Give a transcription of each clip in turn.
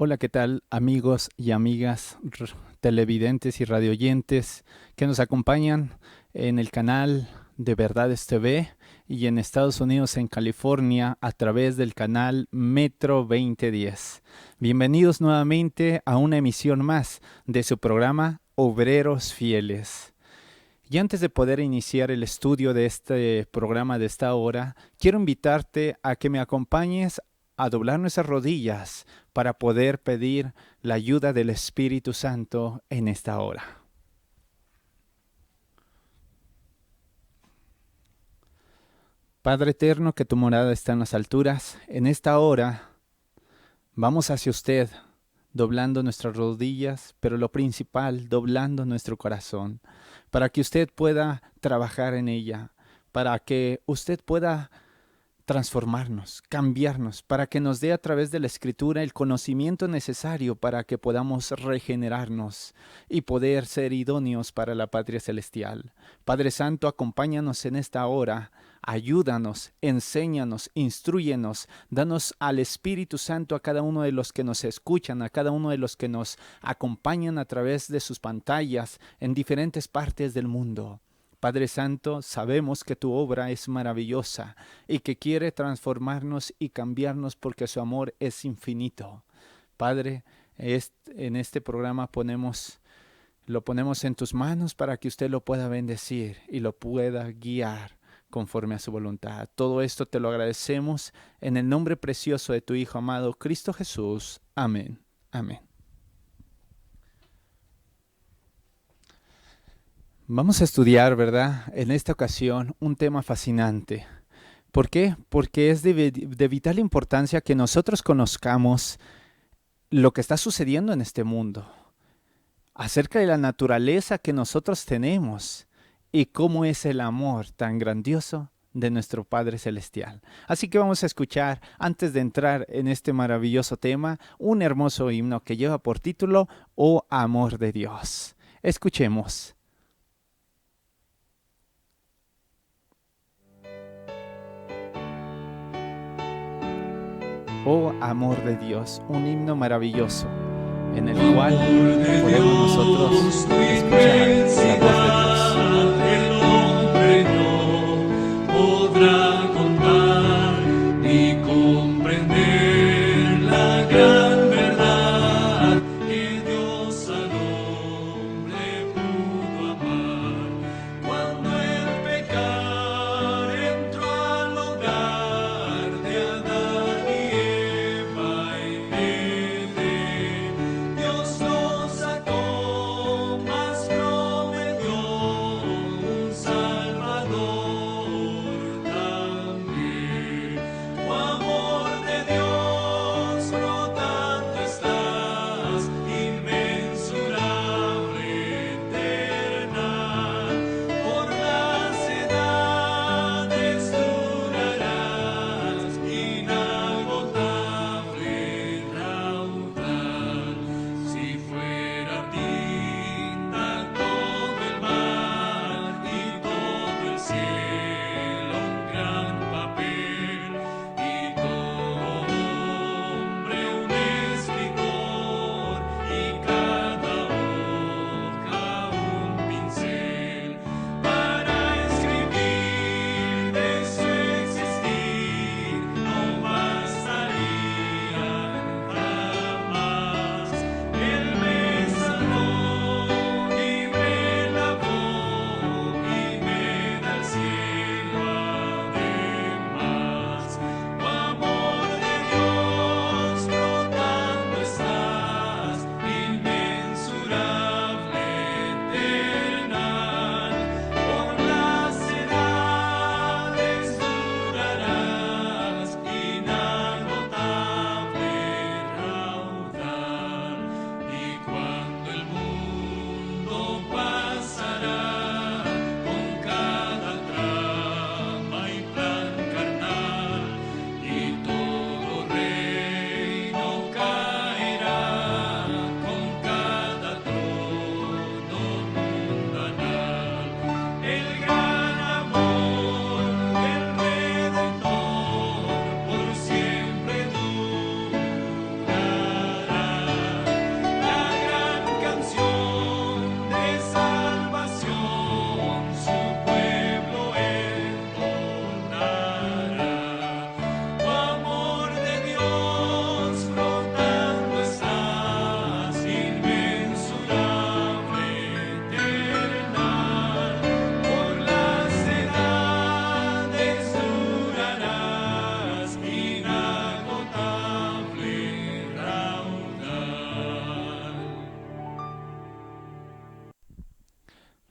Hola, ¿qué tal amigos y amigas televidentes y radioyentes que nos acompañan en el canal de Verdades TV y en Estados Unidos, en California, a través del canal Metro 2010? Bienvenidos nuevamente a una emisión más de su programa Obreros Fieles. Y antes de poder iniciar el estudio de este programa de esta hora, quiero invitarte a que me acompañes a doblar nuestras rodillas para poder pedir la ayuda del Espíritu Santo en esta hora. Padre eterno, que tu morada está en las alturas, en esta hora vamos hacia usted, doblando nuestras rodillas, pero lo principal, doblando nuestro corazón, para que usted pueda trabajar en ella, para que usted pueda transformarnos, cambiarnos, para que nos dé a través de la Escritura el conocimiento necesario para que podamos regenerarnos y poder ser idóneos para la patria celestial. Padre Santo, acompáñanos en esta hora, ayúdanos, enséñanos, instrúyenos, danos al Espíritu Santo a cada uno de los que nos escuchan, a cada uno de los que nos acompañan a través de sus pantallas en diferentes partes del mundo. Padre Santo, sabemos que tu obra es maravillosa y que quiere transformarnos y cambiarnos porque su amor es infinito. Padre, en este programa lo ponemos en tus manos para que usted lo pueda bendecir y lo pueda guiar conforme a su voluntad. Todo esto te lo agradecemos en el nombre precioso de tu Hijo amado, Cristo Jesús. Amén. Amén. Vamos a estudiar, ¿verdad? En esta ocasión un tema fascinante. ¿Por qué? Porque es de vital importancia que nosotros conozcamos lo que está sucediendo en este mundo, acerca de la naturaleza que nosotros tenemos y cómo es el amor tan grandioso de nuestro Padre Celestial. Así que vamos a escuchar, antes de entrar en este maravilloso tema, un hermoso himno que lleva por título Oh Amor de Dios. Escuchemos. Oh amor de Dios, un himno maravilloso en el cual podemos nosotros escuchar la voz de Dios. El hombre no podrá contar ni comprender la gran verdad que Dios al hombre pudo amar. Cuando el pecado entró al hogar de Adán y Eva en Edén, Dios nos sacó más promesas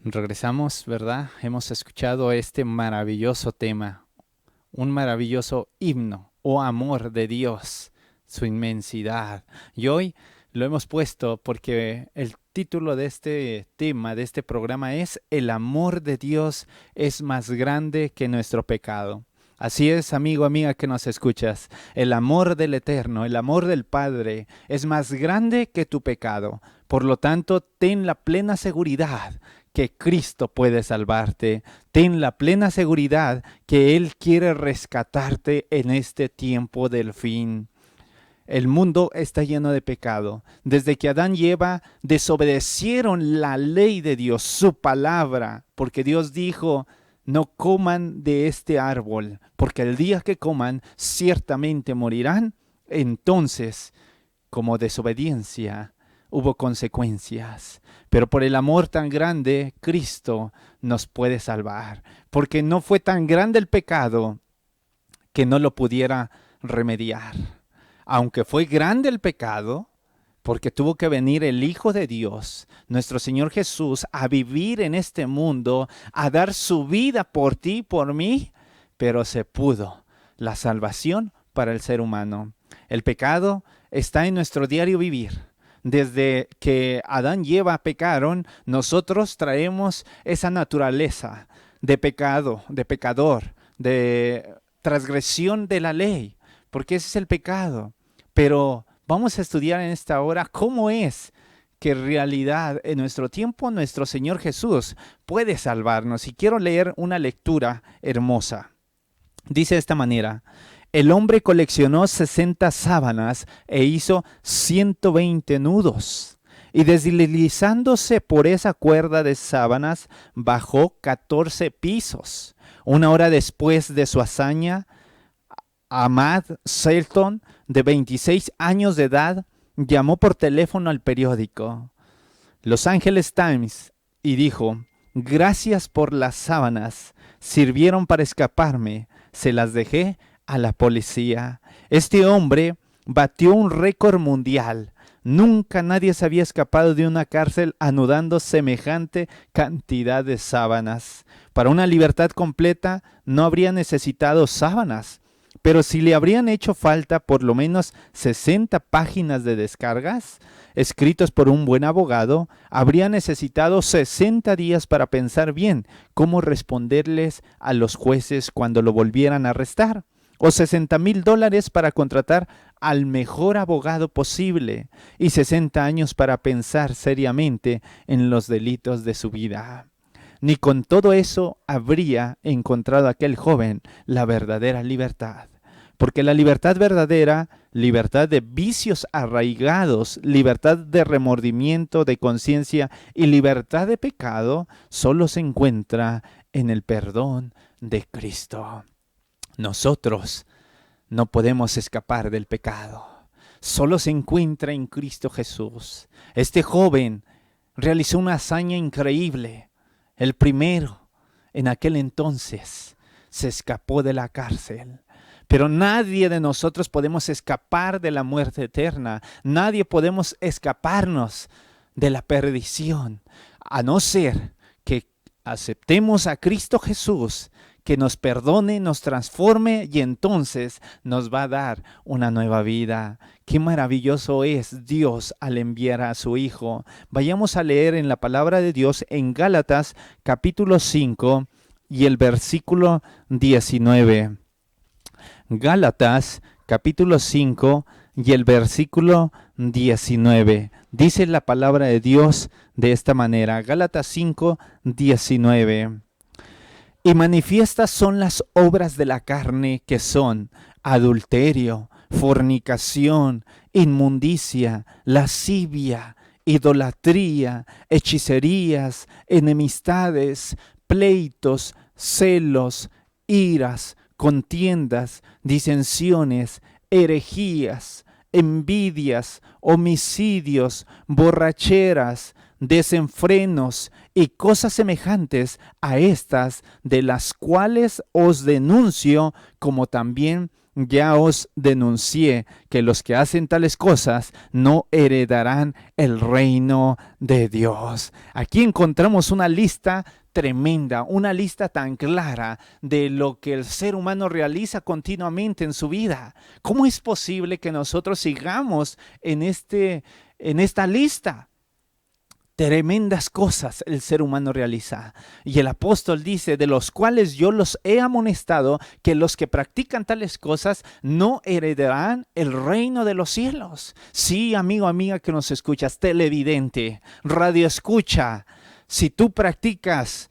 Regresamos, ¿verdad? Hemos escuchado este maravilloso tema, un maravilloso himno o amor de Dios, su inmensidad. Y hoy lo hemos puesto porque el título de este tema, de este programa es El amor de Dios es más grande que nuestro pecado. Así es, amigo, amiga que nos escuchas. El amor del Eterno, el amor del Padre es más grande que tu pecado. Por lo tanto, ten la plena seguridad que Cristo puede salvarte. Ten la plena seguridad que Él quiere rescatarte en este tiempo del fin. El mundo está lleno de pecado. Desde que Adán y Eva desobedecieron la ley de Dios, su palabra, porque Dios dijo, no coman de este árbol, porque el día que coman ciertamente morirán. Entonces, como desobediencia, hubo consecuencias. Pero por el amor tan grande, Cristo nos puede salvar, porque no fue tan grande el pecado que no lo pudiera remediar. Aunque fue grande el pecado, porque tuvo que venir el Hijo de Dios, nuestro Señor Jesús, a vivir en este mundo, a dar su vida por ti y por mí, pero se pudo la salvación para el ser humano. El pecado está en nuestro diario vivir. Desde que Adán y Eva pecaron, nosotros traemos esa naturaleza de pecado, de pecador, de transgresión de la ley, porque ese es el pecado. Pero vamos a estudiar en esta hora cómo es que en realidad en nuestro tiempo nuestro Señor Jesús puede salvarnos. Y quiero leer una lectura hermosa. Dice de esta manera: el hombre coleccionó 60 sábanas e hizo 120 nudos. Y deslizándose por esa cuerda de sábanas, bajó 14 pisos. Una hora después de su hazaña, Ahmad Selton, de 26 años de edad, llamó por teléfono al periódico Los Angeles Times y dijo: gracias por las sábanas, sirvieron para escaparme, se las dejé a la policía. Este hombre batió un récord mundial. Nunca nadie se había escapado de una cárcel anudando semejante cantidad de sábanas. Para una libertad completa no habría necesitado sábanas, pero si le habrían hecho falta por lo menos 60 páginas de descargas, escritos por un buen abogado, habría necesitado 60 días para pensar bien cómo responderles a los jueces cuando lo volvieran a arrestar, o $60,000 para contratar al mejor abogado posible, y 60 años para pensar seriamente en los delitos de su vida. Ni con todo eso habría encontrado aquel joven la verdadera libertad. Porque la libertad verdadera, libertad de vicios arraigados, libertad de remordimiento de conciencia y libertad de pecado, solo se encuentra en el perdón de Cristo. Nosotros no podemos escapar del pecado. Solo se encuentra en Cristo Jesús. Este joven realizó una hazaña increíble. El primero en aquel entonces se escapó de la cárcel. Pero nadie de nosotros podemos escapar de la muerte eterna. Nadie podemos escaparnos de la perdición, a no ser que aceptemos a Cristo Jesús, que nos perdone, nos transforme y entonces nos va a dar una nueva vida. Qué maravilloso es Dios al enviar a su Hijo. Vayamos a leer en la palabra de Dios en Gálatas capítulo 5 y el versículo 19. Gálatas capítulo 5 y el versículo 19. Dice la palabra de Dios de esta manera. Gálatas 5, 19. Y manifiestas son las obras de la carne, que son adulterio, fornicación, inmundicia, lascivia, idolatría, hechicerías, enemistades, pleitos, celos, iras, contiendas, disensiones, herejías, envidias, homicidios, borracheras, desenfrenos y cosas semejantes a estas, de las cuales os denuncio, como también ya os denuncié que los que hacen tales cosas no heredarán el reino de Dios. Aquí encontramos una lista tremenda, una lista tan clara de lo que el ser humano realiza continuamente en su vida. ¿Cómo es posible que nosotros sigamos en esta lista? Tremendas cosas el ser humano realiza. Y el apóstol dice, de los cuales yo los he amonestado, que los que practican tales cosas no heredarán el reino de los cielos. Sí, amigo, amiga que nos escuchas, televidente, radio escucha, si tú practicas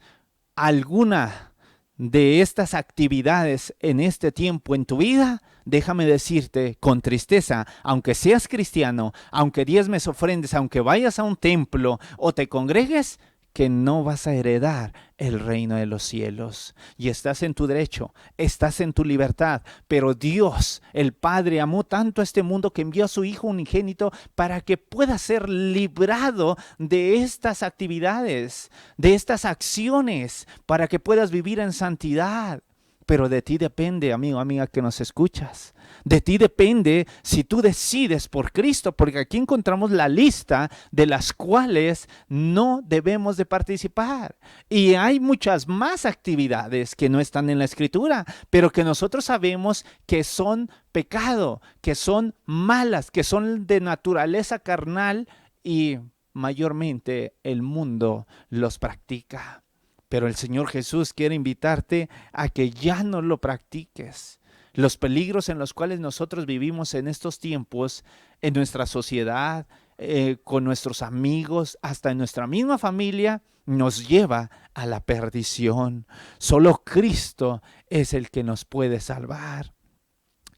alguna de estas actividades en este tiempo en tu vida, déjame decirte con tristeza, aunque seas cristiano, aunque diezmes ofrendes, aunque vayas a un templo o te congregues, que no vas a heredar el reino de los cielos. Y estás en tu derecho, estás en tu libertad, pero Dios, el Padre, amó tanto a este mundo que envió a su Hijo unigénito para que pueda ser librado de estas actividades, de estas acciones, para que puedas vivir en santidad. Pero de ti depende, amigo, amiga, que nos escuchas. De ti depende si tú decides por Cristo, porque aquí encontramos la lista de las cuales no debemos de participar. Y hay muchas más actividades que no están en la Escritura, pero que nosotros sabemos que son pecado, que son malas, que son de naturaleza carnal y mayormente el mundo los practica. Pero el Señor Jesús quiere invitarte a que ya no lo practiques. Los peligros en los cuales nosotros vivimos en estos tiempos, en nuestra sociedad, con nuestros amigos, hasta en nuestra misma familia, nos lleva a la perdición. Solo Cristo es el que nos puede salvar.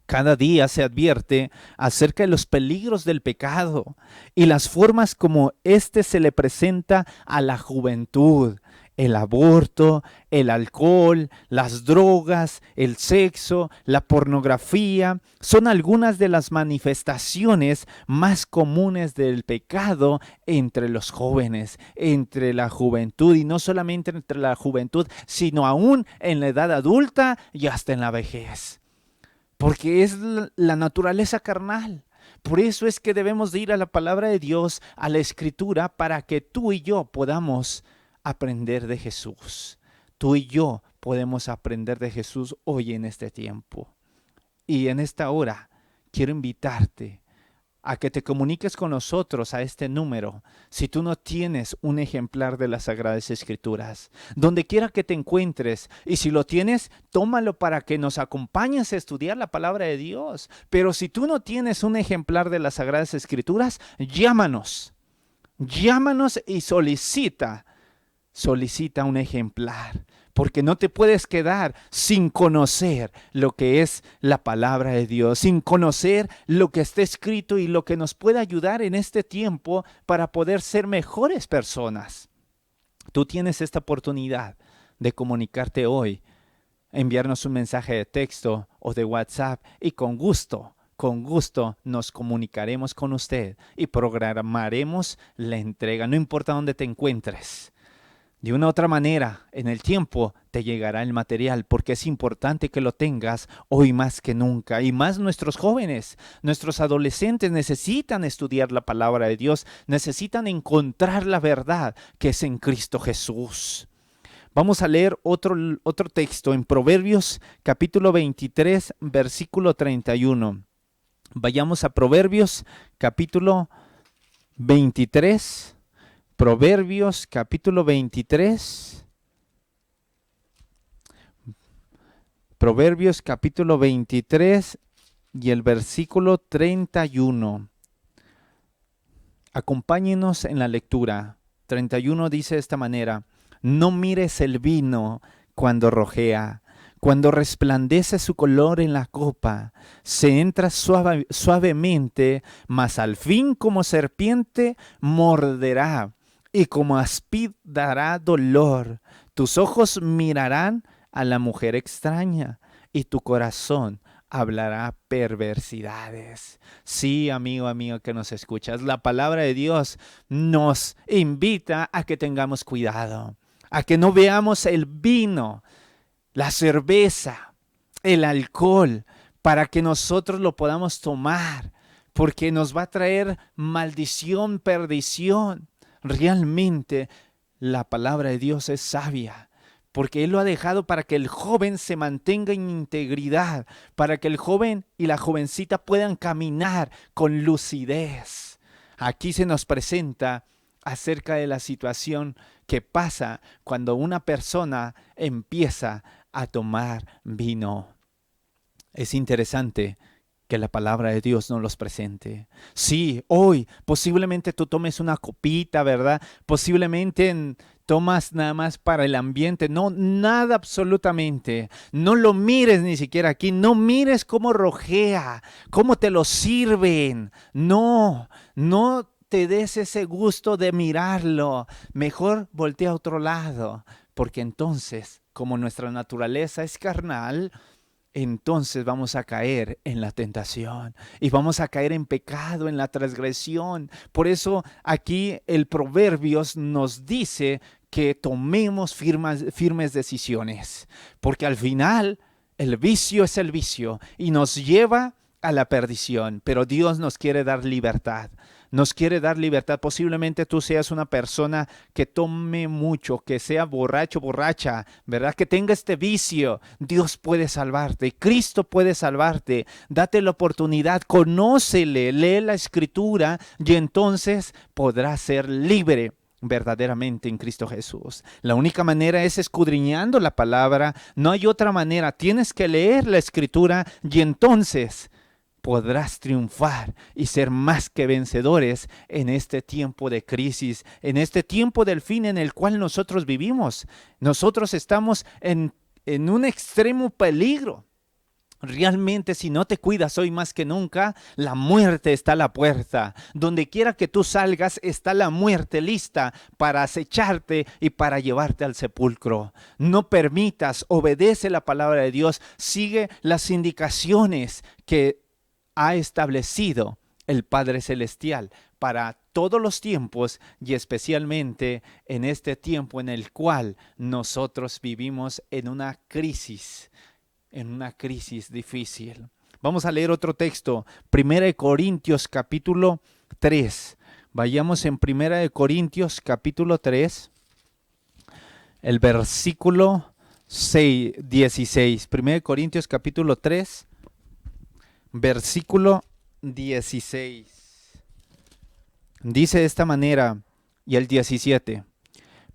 Cada día se advierte acerca de los peligros del pecado y las formas como éste se le presenta a la juventud. El aborto, el alcohol, las drogas, el sexo, la pornografía son algunas de las manifestaciones más comunes del pecado entre los jóvenes, entre la juventud, y no solamente entre la juventud, sino aún en la edad adulta y hasta en la vejez. Porque es la naturaleza carnal. Por eso es que debemos de ir a la palabra de Dios, a la Escritura, para que tú y yo podamos aprender de Jesús. Tú y yo podemos aprender de Jesús hoy en este tiempo. Y en esta hora quiero invitarte a que te comuniques con nosotros a este número si tú no tienes un ejemplar de las Sagradas Escrituras. Donde quiera que te encuentres, y si lo tienes, tómalo para que nos acompañes a estudiar la palabra de Dios. Pero si tú no tienes un ejemplar de las Sagradas Escrituras, llámanos y solicita un ejemplar, porque no te puedes quedar sin conocer lo que es la palabra de Dios, sin conocer lo que está escrito y lo que nos puede ayudar en este tiempo para poder ser mejores personas. Tú tienes esta oportunidad de comunicarte hoy, enviarnos un mensaje de texto o de WhatsApp y con gusto nos comunicaremos con usted y programaremos la entrega, no importa dónde te encuentres. De una u otra manera, en el tiempo te llegará el material, porque es importante que lo tengas hoy más que nunca. Y más nuestros jóvenes, nuestros adolescentes necesitan estudiar la palabra de Dios, necesitan encontrar la verdad que es en Cristo Jesús. Vamos a leer otro texto en Proverbios capítulo 23, versículo 31. Vayamos a Proverbios capítulo 23. Proverbios capítulo 23. Proverbios capítulo 23 y el versículo 31. Acompáñenos en la lectura. 31 dice de esta manera: no mires el vino cuando rojea, cuando resplandece su color en la copa, se entra suavemente, mas al fin como serpiente morderá. Y como áspid dará dolor. Tus ojos mirarán a la mujer extraña y tu corazón hablará perversidades. Sí, amigo, amigo que nos escuchas, la palabra de Dios nos invita a que tengamos cuidado, a que no veamos el vino, la cerveza, el alcohol, para que nosotros lo podamos tomar, porque nos va a traer maldición, perdición. Realmente la palabra de Dios es sabia, porque Él lo ha dejado para que el joven se mantenga en integridad, para que el joven y la jovencita puedan caminar con lucidez. Aquí se nos presenta acerca de la situación que pasa cuando una persona empieza a tomar vino. Es interesante que la palabra de Dios nos los presente. Sí, hoy posiblemente tú tomes una copita, ¿verdad? Posiblemente tomas nada más para el ambiente. No, nada absolutamente. No lo mires ni siquiera aquí. No mires cómo rojea, cómo te lo sirven. No, no te des ese gusto de mirarlo. Mejor voltea a otro lado, porque entonces, como nuestra naturaleza es carnal, entonces vamos a caer en la tentación y vamos a caer en pecado, en la transgresión. Por eso aquí el Proverbios nos dice que tomemos firmes decisiones, porque al final el vicio es el vicio y nos lleva a la perdición, pero Dios nos quiere dar libertad. Nos quiere dar libertad. Posiblemente tú seas una persona que tome mucho, que sea borracho, borracha, ¿verdad? Que tenga este vicio. Dios puede salvarte. Cristo puede salvarte. Date la oportunidad, conócele, lee la Escritura y entonces podrás ser libre verdaderamente en Cristo Jesús. La única manera es escudriñando la palabra. No hay otra manera. Tienes que leer la Escritura y entonces podrás triunfar y ser más que vencedores en este tiempo de crisis, en este tiempo del fin en el cual nosotros vivimos. Nosotros estamos en un extremo peligro. Realmente, si no te cuidas hoy más que nunca, la muerte está a la puerta. Donde quiera que tú salgas, está la muerte lista para acecharte y para llevarte al sepulcro. No permitas, obedece la palabra de Dios, sigue las indicaciones que ha establecido el Padre Celestial para todos los tiempos y especialmente en este tiempo en el cual nosotros vivimos en una crisis difícil. Vamos a leer otro texto, 1 Corintios capítulo 3. Vayamos en 1 Corintios capítulo 3, el versículo 16. 1 Corintios capítulo 3. Versículo 16. Dice de esta manera, y el 17.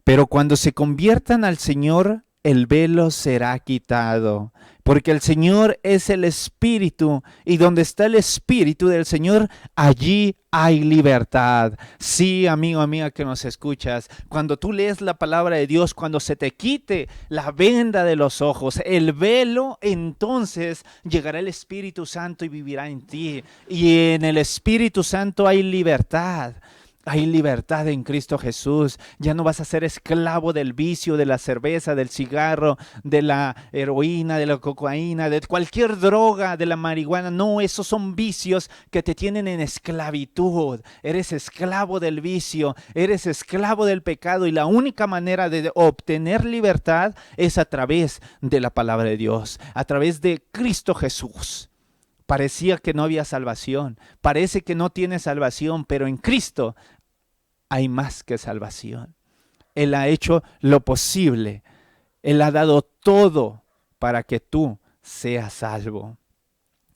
Pero cuando se conviertan al Señor, el velo será quitado, porque el Señor es el Espíritu, y donde está el Espíritu del Señor, allí hay libertad. Sí, amigo, amiga que nos escuchas, cuando tú lees la palabra de Dios, cuando se te quite la venda de los ojos, el velo, entonces llegará el Espíritu Santo y vivirá en ti. Y en el Espíritu Santo hay libertad. Hay libertad en Cristo Jesús. Ya no vas a ser esclavo del vicio, de la cerveza, del cigarro, de la heroína, de la cocaína, de cualquier droga, de la marihuana. No, esos son vicios que te tienen en esclavitud. Eres esclavo del vicio, eres esclavo del pecado y la única manera de obtener libertad es a través de la palabra de Dios, a través de Cristo Jesús. Parecía que no había salvación, parece que no tienes salvación, pero en Cristo hay más que salvación. Él ha hecho lo posible, Él ha dado todo para que tú seas salvo.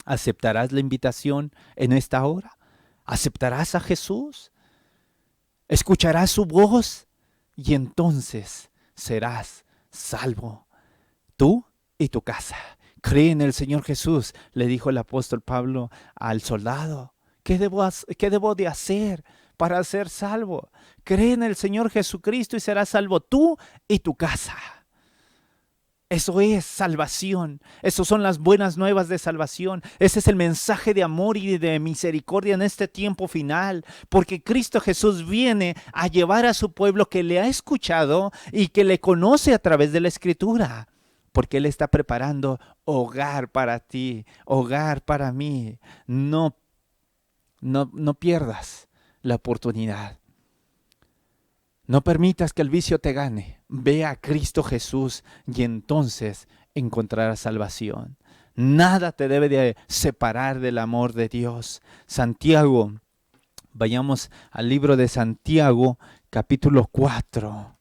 ¿Aceptarás la invitación en esta hora? ¿Aceptarás a Jesús? ¿Escucharás su voz? Y entonces serás salvo, tú y tu casa. Cree en el Señor Jesús, le dijo el apóstol Pablo al soldado. ¿Qué debo de hacer para ser salvo? Cree en el Señor Jesucristo y serás salvo tú y tu casa. Eso es salvación. Esas son las buenas nuevas de salvación. Ese es el mensaje de amor y de misericordia en este tiempo final. Porque Cristo Jesús viene a llevar a su pueblo que le ha escuchado y que le conoce a través de la Escritura. Porque Él está preparando hogar para ti, hogar para mí. No pierdas la oportunidad. No permitas que el vicio te gane. Ve a Cristo Jesús y entonces encontrarás salvación. Nada te debe de separar del amor de Dios. Santiago, vayamos al libro de Santiago, capítulo 4.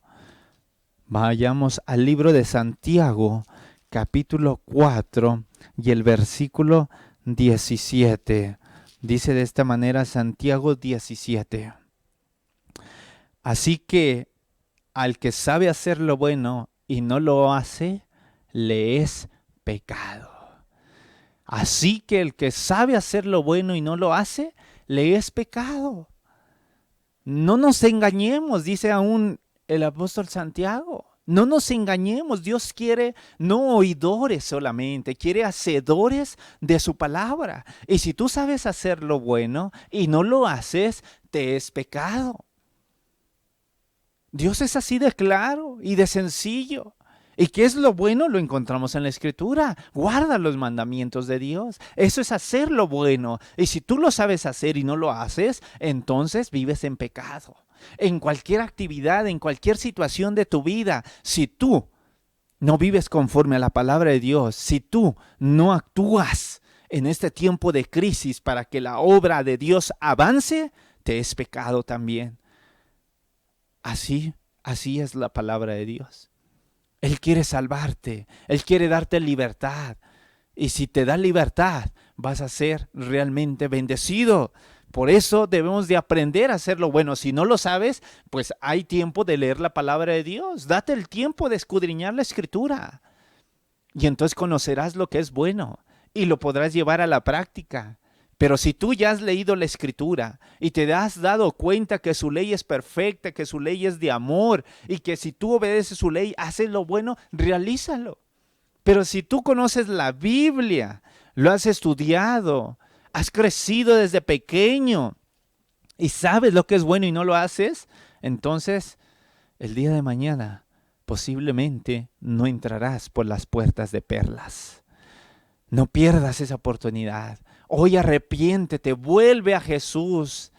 Vayamos al libro de Santiago, capítulo 4 y el versículo 17. Dice de esta manera Santiago 17. Así que al que sabe hacer lo bueno y no lo hace, le es pecado. Así que el que sabe hacer lo bueno y no lo hace, le es pecado. No nos engañemos, dice aún el apóstol Santiago. No nos engañemos, Dios quiere no oidores solamente, quiere hacedores de su palabra. Y si tú sabes hacer lo bueno y no lo haces, te es pecado. Dios es así de claro y de sencillo. ¿Y qué es lo bueno? Lo encontramos en la Escritura. Guarda los mandamientos de Dios. Eso es hacer lo bueno. Y si tú lo sabes hacer y no lo haces, entonces vives en pecado. En cualquier actividad, en cualquier situación de tu vida, si tú no vives conforme a la palabra de Dios, si tú no actúas en este tiempo de crisis para que la obra de Dios avance, te es pecado también. Así es la palabra de Dios. Él quiere salvarte, Él quiere darte libertad. Y si te da libertad, vas a ser realmente bendecido. Por eso debemos de aprender a hacer lo bueno. Si no lo sabes, pues hay tiempo de leer la palabra de Dios. Date el tiempo de escudriñar la Escritura. Y entonces conocerás lo que es bueno y lo podrás llevar a la práctica. Pero si tú ya has leído la Escritura y te has dado cuenta que su ley es perfecta, que su ley es de amor y que si tú obedeces su ley, haces lo bueno, realízalo. Pero si tú conoces la Biblia, lo has estudiado, has crecido desde pequeño y sabes lo que es bueno y no lo haces, entonces el día de mañana posiblemente no entrarás por las puertas de perlas. No pierdas esa oportunidad. Hoy arrepiéntete, vuelve a Jesús.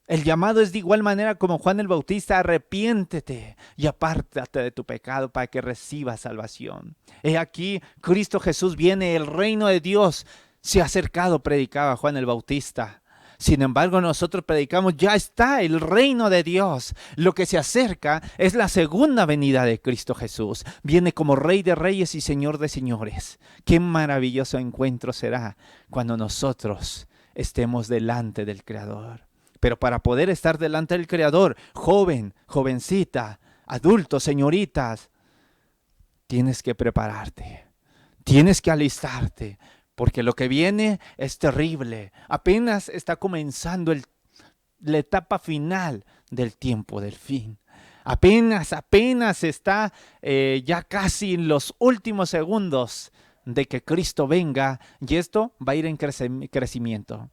El llamado es de igual manera como Juan el Bautista, arrepiéntete y apártate de tu pecado para que recibas salvación. He aquí, Cristo Jesús viene, el reino de Dios se ha acercado, predicaba Juan el Bautista. Sin embargo, nosotros predicamos, ya está el reino de Dios. Lo que se acerca es la segunda venida de Cristo Jesús. Viene como Rey de Reyes y Señor de Señores. Qué maravilloso encuentro será cuando nosotros estemos delante del Creador. Pero para poder estar delante del Creador, joven, jovencita, adultos, señoritas, tienes que prepararte, tienes que alistarte. Porque lo que viene es terrible. Apenas está comenzando la etapa final del tiempo del fin. Apenas está ya casi en los últimos segundos de que Cristo venga. Y esto va a ir en crecimiento.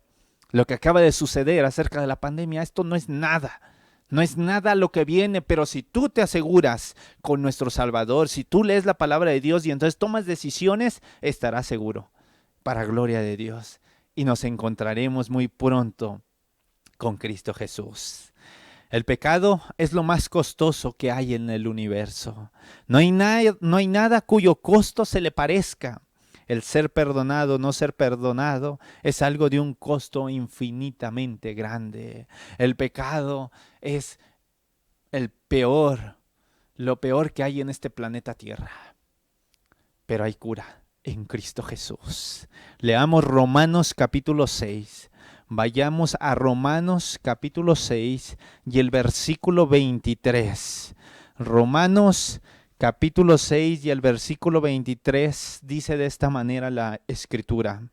Lo que acaba de suceder acerca de la pandemia, esto no es nada. No es nada lo que viene, pero si tú te aseguras con nuestro Salvador, si tú lees la palabra de Dios y entonces tomas decisiones, estarás seguro. Para gloria de Dios. Y nos encontraremos muy pronto con Cristo Jesús. El pecado es lo más costoso que hay en el universo. No hay nada cuyo costo se le parezca. El ser perdonado, no ser perdonado, es algo de un costo infinitamente grande. El pecado es lo peor que hay en este planeta Tierra. Pero hay cura en Cristo Jesús. Leamos Romanos capítulo 6. Vayamos a Romanos capítulo 6 y el versículo 23. Romanos capítulo 6 y el versículo 23 dice de esta manera la Escritura.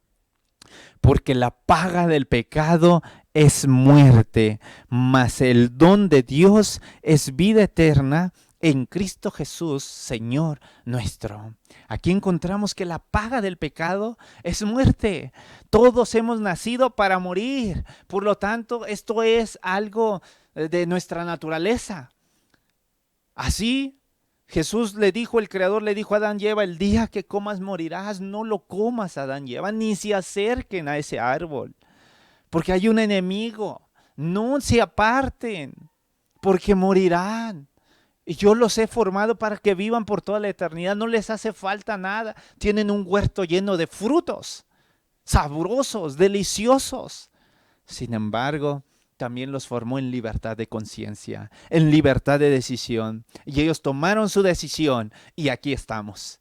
Porque la paga del pecado es muerte, mas el don de Dios es vida eterna en Cristo Jesús, Señor nuestro. Aquí encontramos que la paga del pecado es muerte. Todos hemos nacido para morir. Por lo tanto, esto es algo de nuestra naturaleza. Así, Jesús le dijo, el Creador le dijo a Adán y Eva, el día que comas morirás. No lo comas, Adán y Eva, ni se acerquen a ese árbol, porque hay un enemigo. No se aparten, porque morirán. Y yo los he formado para que vivan por toda la eternidad. No les hace falta nada. Tienen un huerto lleno de frutos, sabrosos, deliciosos. Sin embargo, también los formó en libertad de conciencia, en libertad de decisión. Y ellos tomaron su decisión y aquí estamos.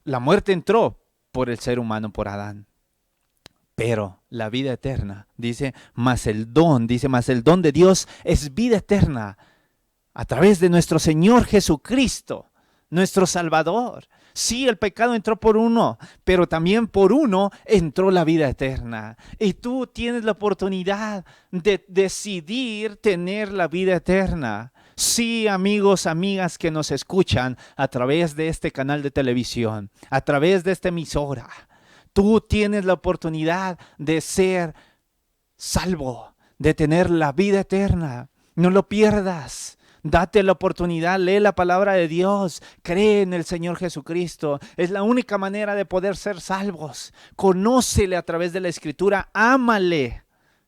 La muerte entró por el ser humano, por Adán. Pero la vida eterna, dice, mas el don de Dios es vida eterna a través de nuestro Señor Jesucristo, nuestro Salvador. Sí, el pecado entró por uno, pero también por uno entró la vida eterna. Y tú tienes la oportunidad de decidir tener la vida eterna. Sí, amigos, amigas que nos escuchan a través de este canal de televisión, a través de esta emisora. Tú tienes la oportunidad de ser salvo, de tener la vida eterna. No lo pierdas. Date la oportunidad, lee la palabra de Dios, cree en el Señor Jesucristo. Es la única manera de poder ser salvos. Conócele a través de la Escritura, ámale.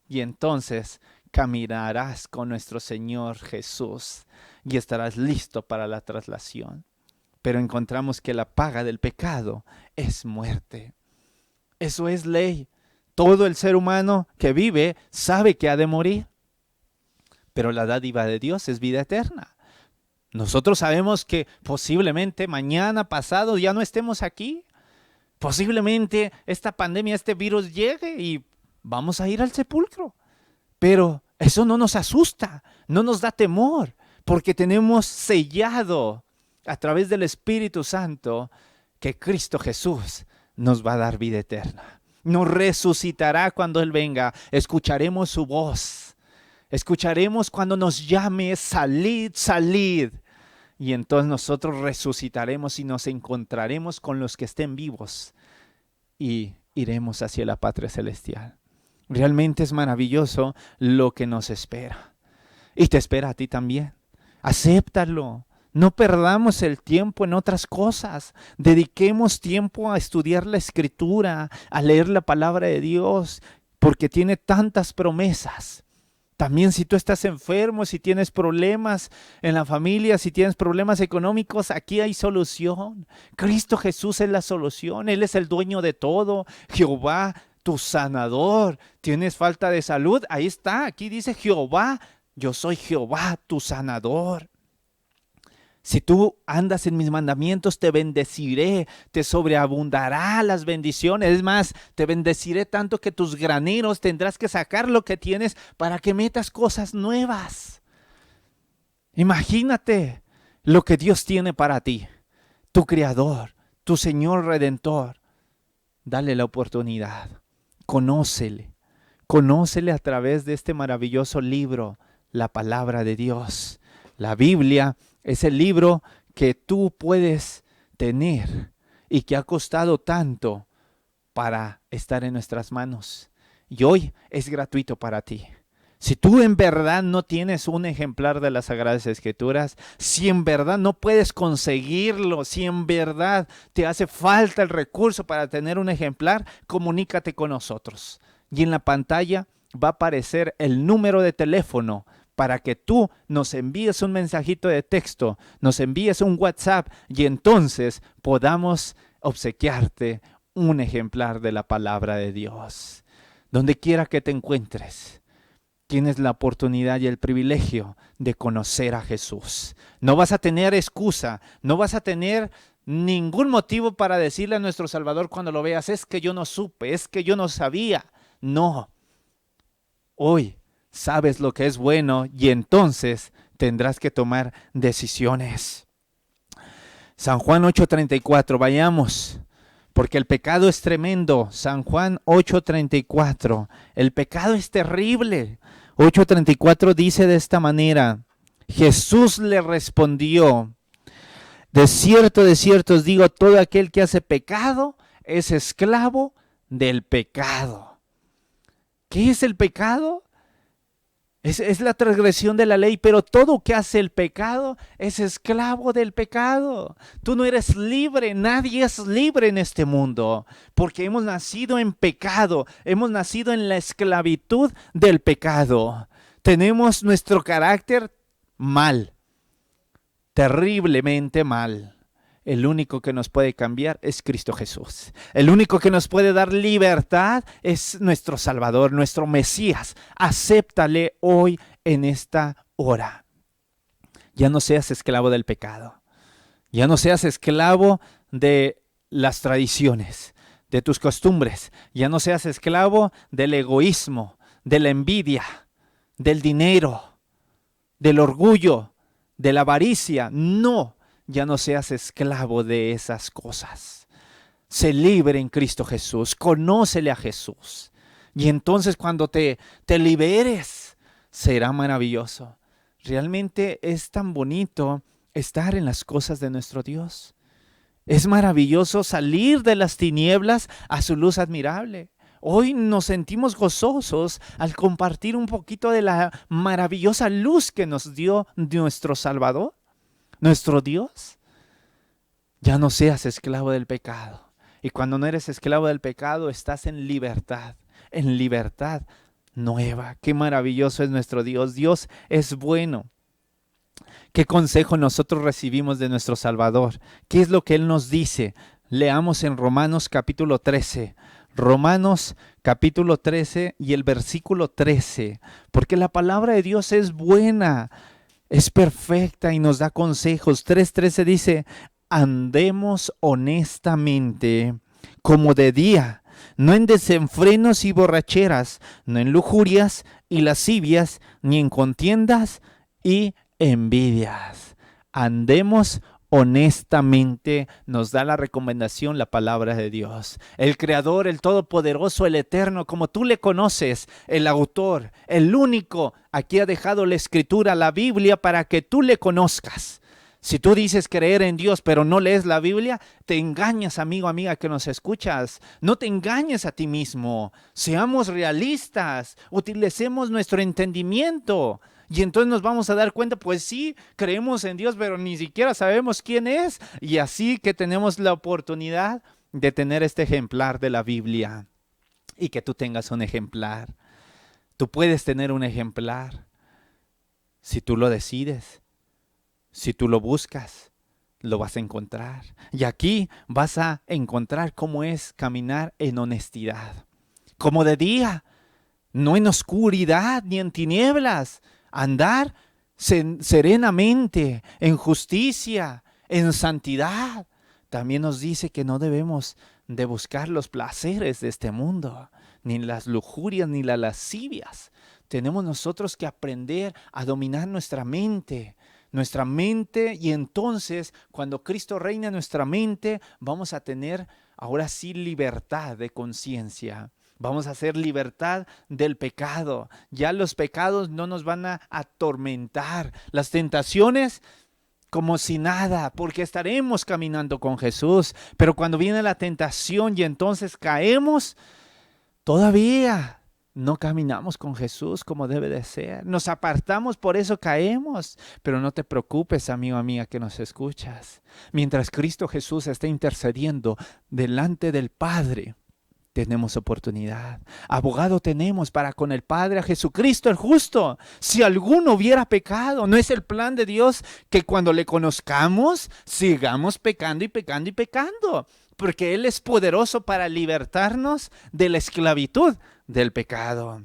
Y entonces caminarás con nuestro Señor Jesús y estarás listo para la traslación. Pero encontramos que la paga del pecado es muerte. Eso es ley. Todo el ser humano que vive sabe que ha de morir. Pero la dádiva de Dios es vida eterna. Nosotros sabemos que posiblemente mañana, pasado, ya no estemos aquí. Posiblemente esta pandemia, este virus llegue y vamos a ir al sepulcro. Pero eso no nos asusta, no nos da temor, porque tenemos sellado a través del Espíritu Santo que Cristo Jesús nos va a dar vida eterna. Nos resucitará cuando Él venga. Escucharemos su voz. Escucharemos cuando nos llame, salid, salid. Y entonces nosotros resucitaremos y nos encontraremos con los que estén vivos. Y iremos hacia la patria celestial. Realmente es maravilloso lo que nos espera. Y te espera a ti también. Acéptalo. No perdamos el tiempo en otras cosas. Dediquemos tiempo a estudiar la Escritura, a leer la palabra de Dios, porque tiene tantas promesas. También si tú estás enfermo, si tienes problemas en la familia, si tienes problemas económicos, aquí hay solución. Cristo Jesús es la solución. Él es el dueño de todo. Jehová, tu sanador. ¿Tienes falta de salud? Ahí está. Aquí dice Jehová. Yo soy Jehová, tu sanador. Si tú andas en mis mandamientos, te bendeciré, te sobreabundará las bendiciones. Es más, te bendeciré tanto que tus graneros tendrás que sacar lo que tienes para que metas cosas nuevas. Imagínate lo que Dios tiene para ti, tu Creador, tu Señor Redentor. Dale la oportunidad, conócele a través de este maravilloso libro, la palabra de Dios. La Biblia es el libro que tú puedes tener y que ha costado tanto para estar en nuestras manos. Y hoy es gratuito para ti. Si tú en verdad no tienes un ejemplar de las Sagradas Escrituras, si en verdad no puedes conseguirlo, si en verdad te hace falta el recurso para tener un ejemplar, comunícate con nosotros. Y en la pantalla va a aparecer el número de teléfono para que tú nos envíes un mensajito de texto, nos envíes un WhatsApp y entonces podamos obsequiarte un ejemplar de la palabra de Dios. Donde quiera que te encuentres, tienes la oportunidad y el privilegio de conocer a Jesús. No vas a tener excusa, no vas a tener ningún motivo para decirle a nuestro Salvador cuando lo veas, es que yo no supe, es que yo no sabía. No, hoy sabes lo que es bueno y entonces tendrás que tomar decisiones. San Juan 8:34, vayamos, porque el pecado es tremendo. San Juan 8:34, el pecado es terrible. 8:34 dice de esta manera, Jesús le respondió, de cierto os digo, todo aquel que hace pecado es esclavo del pecado. ¿Qué es el pecado? Es la transgresión de la ley, pero todo que hace el pecado es esclavo del pecado. Tú no eres libre, nadie es libre en este mundo, porque hemos nacido en pecado, hemos nacido en la esclavitud del pecado. Tenemos nuestro carácter mal, terriblemente mal. El único que nos puede cambiar es Cristo Jesús. El único que nos puede dar libertad es nuestro Salvador, nuestro Mesías. Acéptale hoy en esta hora. Ya no seas esclavo del pecado. Ya no seas esclavo de las tradiciones, de tus costumbres. Ya no seas esclavo del egoísmo, de la envidia, del dinero, del orgullo, de la avaricia. No. Ya no seas esclavo de esas cosas. Sé libre en Cristo Jesús. Conócele a Jesús. Y entonces cuando te liberes, será maravilloso. Realmente es tan bonito estar en las cosas de nuestro Dios. Es maravilloso salir de las tinieblas a su luz admirable. Hoy nos sentimos gozosos al compartir un poquito de la maravillosa luz que nos dio nuestro Salvador. Nuestro Dios. Ya no seas esclavo del pecado. Y cuando no eres esclavo del pecado, estás en libertad nueva. Qué maravilloso es nuestro Dios. Dios es bueno. ¿Qué consejo nosotros recibimos de nuestro Salvador? ¿Qué es lo que Él nos dice? Leamos en Romanos capítulo 13. Romanos capítulo 13 y el versículo 13. Porque la palabra de Dios es buena. Es perfecta y nos da consejos. 3:13 dice, andemos honestamente como de día, no en desenfrenos y borracheras, no en lujurias y lascivias, ni en contiendas y envidias. Andemos honestamente, nos da la recomendación la palabra de Dios. El Creador, el Todopoderoso, el Eterno, como tú le conoces, el Autor, el único, aquí ha dejado la Escritura, la Biblia, para que tú le conozcas. Si tú dices creer en Dios, pero no lees la Biblia, te engañas, amigo, amiga, que nos escuchas. No te engañes a ti mismo. Seamos realistas, utilicemos nuestro entendimiento. Y entonces nos vamos a dar cuenta, pues sí, creemos en Dios, pero ni siquiera sabemos quién es. Y así que tenemos la oportunidad de tener este ejemplar de la Biblia. Y que tú tengas un ejemplar. Tú puedes tener un ejemplar si tú lo decides. Si tú lo buscas, lo vas a encontrar. Y aquí vas a encontrar cómo es caminar en honestidad. Como de día, no en oscuridad ni en tinieblas. Andar serenamente, en justicia, en santidad. También nos dice que no debemos de buscar los placeres de este mundo, ni las lujurias, ni las lascivias. Tenemos nosotros que aprender a dominar nuestra mente, y entonces cuando Cristo reina en nuestra mente, vamos a tener ahora sí libertad de conciencia. Vamos a hacer libertad del pecado. Ya los pecados no nos van a atormentar. Las tentaciones como si nada, porque estaremos caminando con Jesús. Pero cuando viene la tentación y entonces caemos, todavía no caminamos con Jesús como debe de ser. Nos apartamos, por eso caemos. Pero no te preocupes, amigo, amiga, que nos escuchas. Mientras Cristo Jesús está intercediendo delante del Padre, tenemos oportunidad. Abogado tenemos para con el Padre, a Jesucristo el justo. Si alguno hubiera pecado, no es el plan de Dios que cuando le conozcamos, sigamos pecando y pecando y pecando. Porque Él es poderoso para libertarnos de la esclavitud del pecado.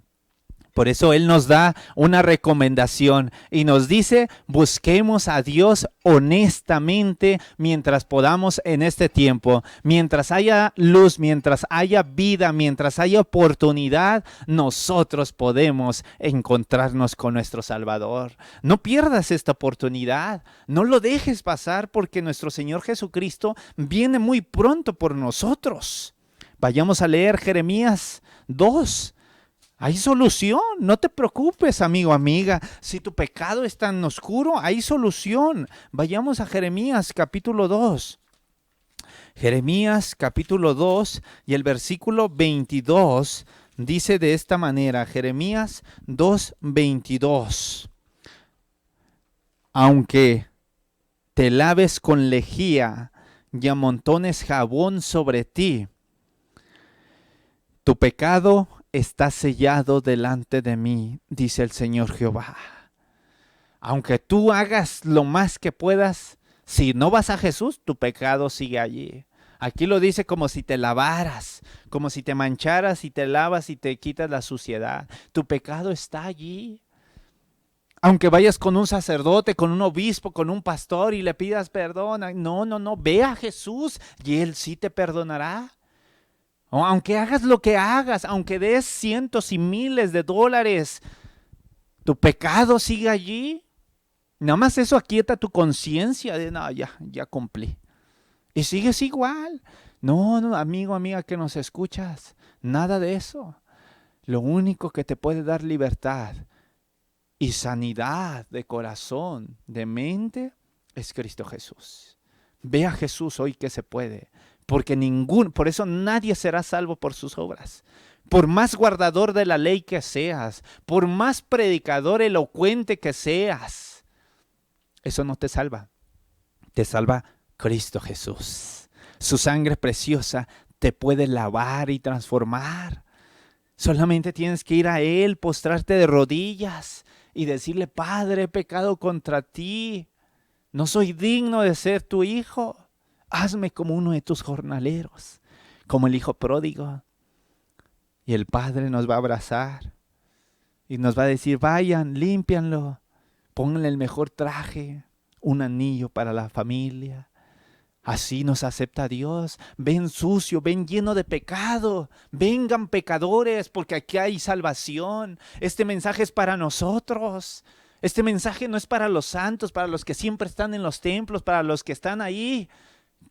Por eso Él nos da una recomendación y nos dice, busquemos a Dios honestamente mientras podamos en este tiempo. Mientras haya luz, mientras haya vida, mientras haya oportunidad, nosotros podemos encontrarnos con nuestro Salvador. No pierdas esta oportunidad, no lo dejes pasar porque nuestro Señor Jesucristo viene muy pronto por nosotros. Vayamos a leer Jeremías 2. Hay solución, no te preocupes, amigo, amiga. Si tu pecado es tan oscuro, hay solución. Vayamos a Jeremías capítulo 2. Jeremías capítulo 2 y el versículo 22 dice de esta manera, Jeremías 2:22. Aunque te laves con lejía y amontones jabón sobre ti, tu pecado está sellado delante de mí, dice el Señor Jehová. Aunque tú hagas lo más que puedas, si no vas a Jesús, tu pecado sigue allí. Aquí lo dice como si te lavaras, como si te mancharas y te lavas y te quitas la suciedad. Tu pecado está allí. Aunque vayas con un sacerdote, con un obispo, con un pastor y le pidas perdón, no, ve a Jesús y Él sí te perdonará. O aunque hagas lo que hagas, aunque des cientos y miles de dólares, tu pecado sigue allí. Nada más eso aquieta tu conciencia de, no, ya cumplí. Y sigues igual. No, amigo, amiga que nos escuchas, nada de eso. Lo único que te puede dar libertad y sanidad de corazón, de mente, es Cristo Jesús. Ve a Jesús hoy que se puede, porque por eso nadie será salvo por sus obras. Por más guardador de la ley que seas, por más predicador elocuente que seas, eso no te salva. Te salva Cristo Jesús. Su sangre preciosa te puede lavar y transformar. Solamente tienes que ir a Él, postrarte de rodillas y decirle: Padre, he pecado contra ti. No soy digno de ser tu hijo. Hazme como uno de tus jornaleros, como el hijo pródigo. Y el Padre nos va a abrazar y nos va a decir: vayan, límpianlo, pónganle el mejor traje, un anillo para la familia. Así nos acepta Dios. Ven sucio, ven lleno de pecado. Vengan pecadores, porque aquí hay salvación. Este mensaje es para nosotros. Este mensaje no es para los santos, para los que siempre están en los templos, para los que están ahí,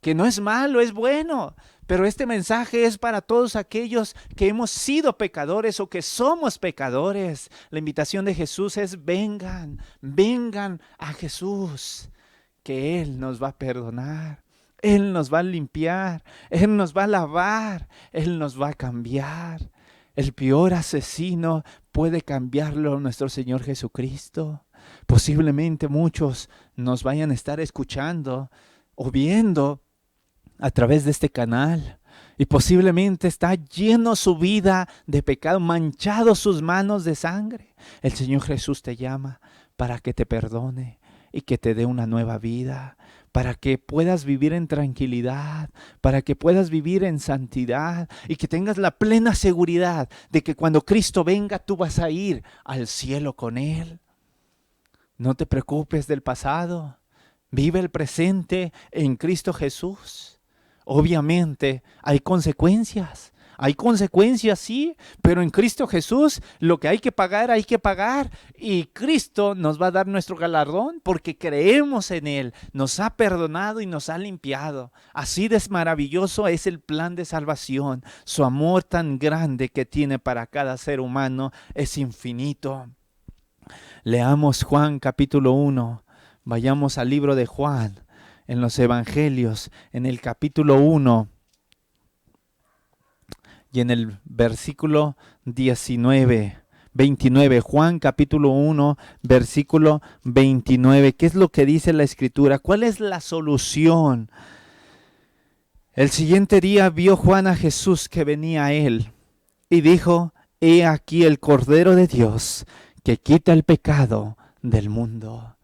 que no es malo, es bueno. Pero este mensaje es para todos aquellos que hemos sido pecadores o que somos pecadores. La invitación de Jesús es: vengan a Jesús, que Él nos va a perdonar. Él nos va a limpiar, Él nos va a lavar, Él nos va a cambiar. El peor asesino puede cambiarlo nuestro Señor Jesucristo. Posiblemente muchos nos vayan a estar escuchando o viendo a través de este canal. Y posiblemente está lleno su vida de pecado, manchado sus manos de sangre. El Señor Jesús te llama para que te perdone y que te dé una nueva vida, para que puedas vivir en tranquilidad, para que puedas vivir en santidad y que tengas la plena seguridad de que cuando Cristo venga tú vas a ir al cielo con Él. No te preocupes del pasado, vive el presente en Cristo Jesús. Obviamente hay consecuencias. Hay consecuencias, sí, pero en Cristo Jesús lo que hay que pagar. Y Cristo nos va a dar nuestro galardón porque creemos en Él. Nos ha perdonado y nos ha limpiado. Así de maravilloso es el plan de salvación. Su amor tan grande que tiene para cada ser humano es infinito. Leamos Juan capítulo 1. Vayamos al libro de Juan, en los Evangelios, en el capítulo 1. Y en el versículo 29, Juan capítulo 1, versículo 29. ¿Qué es lo que dice la Escritura? ¿Cuál es la solución? El siguiente día vio Juan a Jesús que venía a él y dijo: he aquí el Cordero de Dios que quita el pecado del mundo.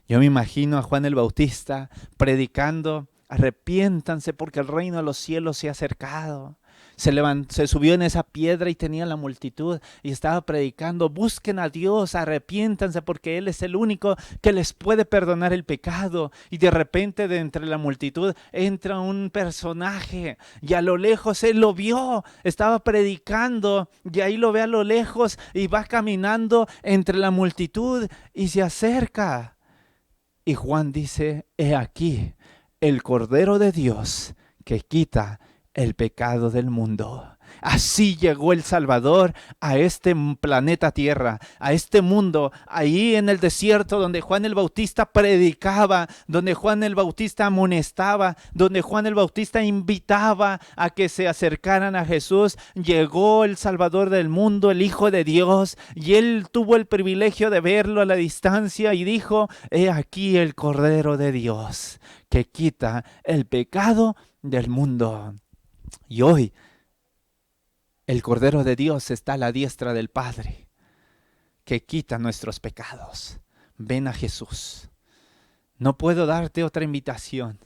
Yo me imagino a Juan el Bautista predicando: arrepiéntanse porque el reino de los cielos se ha acercado. Se subió en esa piedra y tenía la multitud y estaba predicando: busquen a Dios, arrepiéntanse porque Él es el único que les puede perdonar el pecado. Y de repente de entre la multitud entra un personaje y a lo lejos Él lo vio, estaba predicando y ahí lo ve a lo lejos y va caminando entre la multitud y se acerca. Y Juan dice: he aquí el Cordero de Dios que quita el pecado del mundo. Así llegó el Salvador a este planeta Tierra, a este mundo, ahí en el desierto donde Juan el Bautista predicaba, donde Juan el Bautista amonestaba, donde Juan el Bautista invitaba a que se acercaran a Jesús. Llegó el Salvador del mundo, el Hijo de Dios, y él tuvo el privilegio de verlo a la distancia y dijo: he aquí el Cordero de Dios que quita el pecado del mundo. Y hoy el Cordero de Dios está a la diestra del Padre, que quita nuestros pecados. ven a Jesús. No puedo darte otra invitación.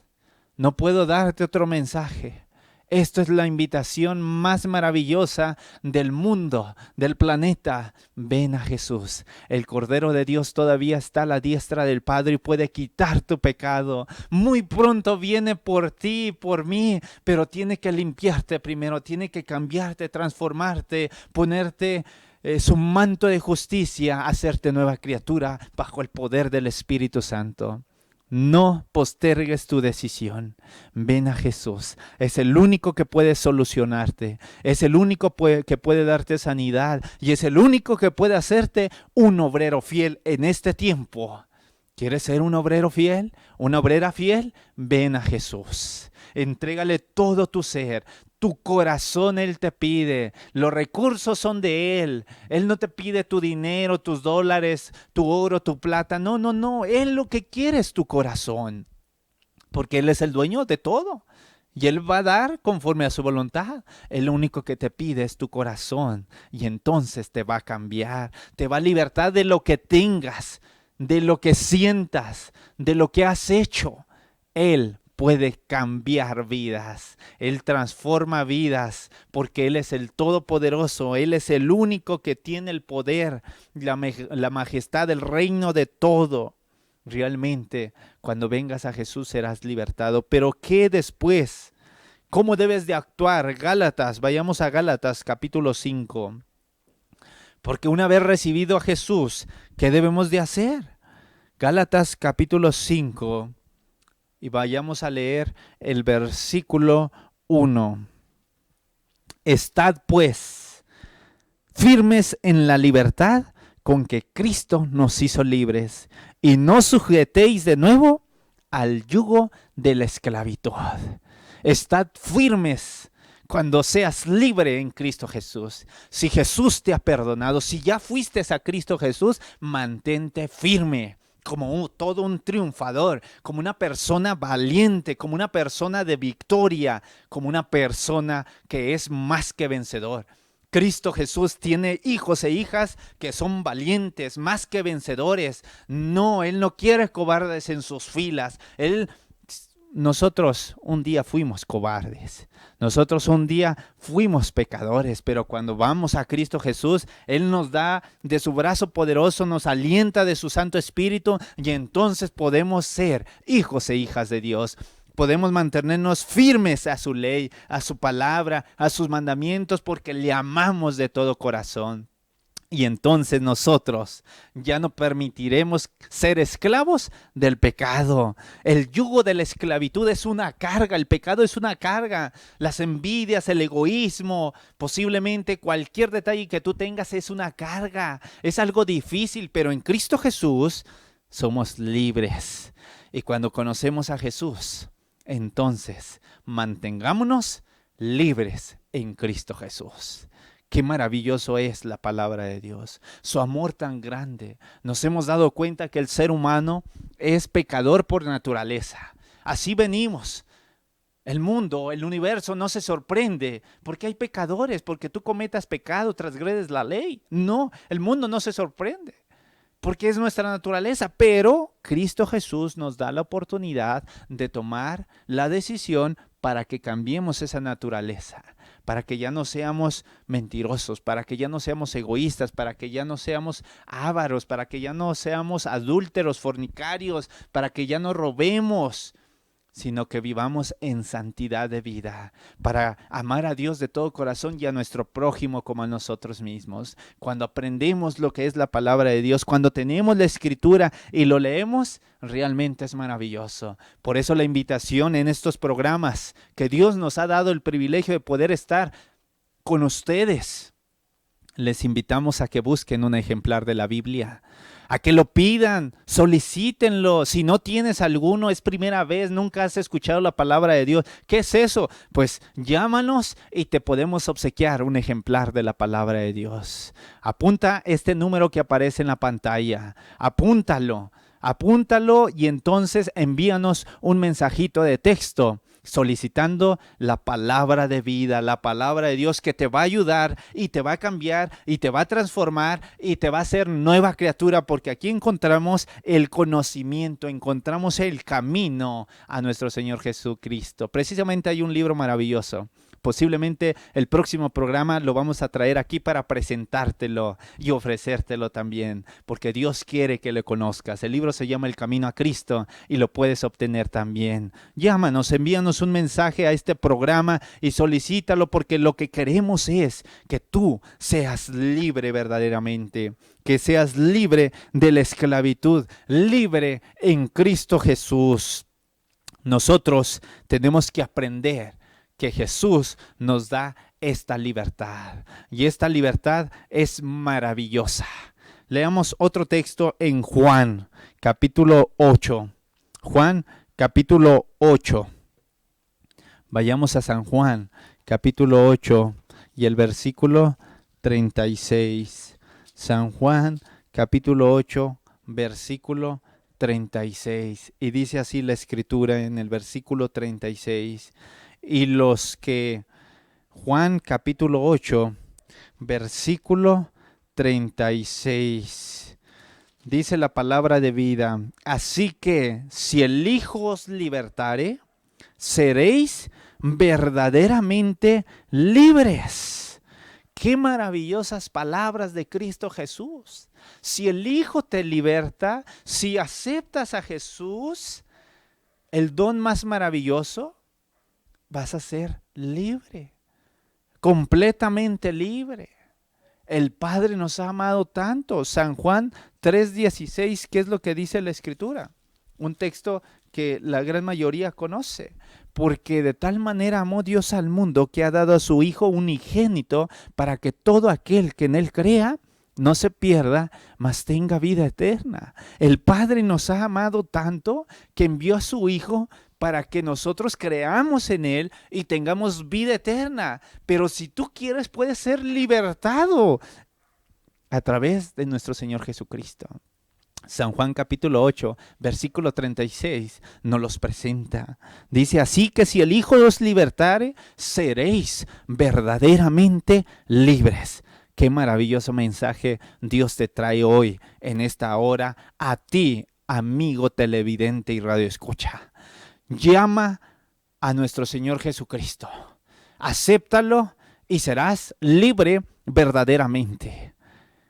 No puedo darte otro mensaje. Esto es la invitación más maravillosa del mundo, del planeta. Ven a Jesús. El Cordero de Dios todavía está a la diestra del Padre y puede quitar tu pecado. Muy pronto viene por ti y por mí, pero tiene que limpiarte primero, tiene que cambiarte, transformarte, ponerte su manto de justicia, hacerte nueva criatura bajo el poder del Espíritu Santo. No postergues tu decisión. Ven a Jesús. Es el único que puede solucionarte. Es el único que puede darte sanidad. Y es el único que puede hacerte un obrero fiel en este tiempo. ¿Quieres ser un obrero fiel? ¿Una obrera fiel? Ven a Jesús. Entrégale todo tu ser. Tu corazón Él te pide. Los recursos son de Él. Él no te pide tu dinero, tus dólares, tu oro, tu plata. No, no, no. Él lo que quiere es tu corazón. Porque Él es el dueño de todo. Y Él va a dar conforme a su voluntad. El único que te pide es tu corazón. Y entonces te va a cambiar. Te va a libertar de lo que tengas, de lo que sientas, de lo que has hecho. Él puede cambiar vidas. Él transforma vidas porque Él es el Todopoderoso. Él es el único que tiene el poder, la majestad, el reino de todo. Realmente, cuando vengas a Jesús serás libertado. Pero ¿qué después? ¿Cómo debes de actuar? Gálatas, vayamos a Gálatas capítulo 5. Porque una vez recibido a Jesús, ¿qué debemos de hacer? Gálatas capítulo 5. Y vayamos a leer el versículo 1. Estad pues firmes en la libertad con que Cristo nos hizo libres, y no sujetéis de nuevo al yugo de la esclavitud. Estad firmes cuando seas libre en Cristo Jesús. Si Jesús te ha perdonado, si ya fuiste a Cristo Jesús, mantente firme. Como todo un triunfador, como una persona valiente, como una persona de victoria, como una persona que es más que vencedor. Cristo Jesús tiene hijos e hijas que son valientes, más que vencedores. No, Él no quiere cobardes en sus filas. Nosotros un día fuimos cobardes. Nosotros un día fuimos pecadores, pero cuando vamos a Cristo Jesús, Él nos da de su brazo poderoso, nos alienta de su Santo Espíritu y entonces podemos ser hijos e hijas de Dios. Podemos mantenernos firmes a su ley, a su palabra, a sus mandamientos, porque le amamos de todo corazón. Y entonces nosotros ya no permitiremos ser esclavos del pecado. El yugo de la esclavitud es una carga, el pecado es una carga. Las envidias, el egoísmo, posiblemente cualquier detalle que tú tengas es una carga. Es algo difícil, pero en Cristo Jesús somos libres. Y cuando conocemos a Jesús, entonces mantengámonos libres en Cristo Jesús. Qué maravilloso es la palabra de Dios, su amor tan grande. Nos hemos dado cuenta que el ser humano es pecador por naturaleza. Así venimos. El mundo, el universo no se sorprende porque hay pecadores, porque tú cometas pecado, transgredes la ley. No, el mundo no se sorprende porque es nuestra naturaleza. Pero Cristo Jesús nos da la oportunidad de tomar la decisión para que cambiemos esa naturaleza. Para que ya no seamos mentirosos, para que ya no seamos egoístas, para que ya no seamos ávaros, para que ya no seamos adúlteros, fornicarios, para que ya no robemos, sino que vivamos en santidad de vida, para amar a Dios de todo corazón y a nuestro prójimo como a nosotros mismos. Cuando aprendemos lo que es la palabra de Dios, cuando tenemos la Escritura y lo leemos, realmente es maravilloso. Por eso la invitación en estos programas, que Dios nos ha dado el privilegio de poder estar con ustedes. Les invitamos a que busquen un ejemplar de la Biblia, a que lo pidan, solicítenlo. Si no tienes alguno, es primera vez, nunca has escuchado la palabra de Dios. ¿Qué es eso? Pues llámanos y te podemos obsequiar un ejemplar de la palabra de Dios. Apunta este número que aparece en la pantalla, apúntalo y entonces envíanos un mensajito de texto. solicitando la palabra de vida, la palabra de Dios que te va a ayudar y te va a cambiar y te va a transformar y te va a hacer nueva criatura, porque aquí encontramos el conocimiento, encontramos el camino a nuestro Señor Jesucristo. Precisamente hay un libro maravilloso. Posiblemente el próximo programa lo vamos a traer aquí para presentártelo y ofrecértelo también, porque Dios quiere que le conozcas. El libro se llama El Camino a Cristo y lo puedes obtener también. Llámanos, envíanos un mensaje a este programa y solicítalo, porque lo que queremos es que tú seas libre verdaderamente, que seas libre de la esclavitud, libre en Cristo Jesús. Nosotros tenemos que aprender que Jesús nos da esta libertad, y esta libertad es maravillosa. Leamos otro texto en Juan, capítulo 8. Juan, capítulo 8. Vayamos a San Juan, capítulo 8 y el versículo 36. San Juan, capítulo 8, versículo 36. Y dice así la Escritura en el versículo 36. Y los que, Juan capítulo 8, versículo 36, dice la palabra de vida: así que si el Hijo os libertare, seréis verdaderamente libres. Qué maravillosas palabras de Cristo Jesús. Si el Hijo te liberta, si aceptas a Jesús, el don más maravilloso, vas a ser libre, completamente libre. El Padre nos ha amado tanto. San Juan 3:16, ¿qué es lo que dice la Escritura? Un texto que la gran mayoría conoce. Porque de tal manera amó Dios al mundo, que ha dado a su Hijo unigénito, para que todo aquel que en Él crea no se pierda, mas tenga vida eterna. El Padre nos ha amado tanto que envió a su Hijo para que nosotros creamos en Él y tengamos vida eterna. Pero si tú quieres, puedes ser libertado a través de nuestro Señor Jesucristo. San Juan capítulo 8, versículo 36 nos los presenta. Dice: así que si el Hijo os libertare, seréis verdaderamente libres. Qué maravilloso mensaje Dios te trae hoy, en esta hora, a ti, amigo televidente y radioescucha. Llama a nuestro Señor Jesucristo, acéptalo y serás libre verdaderamente.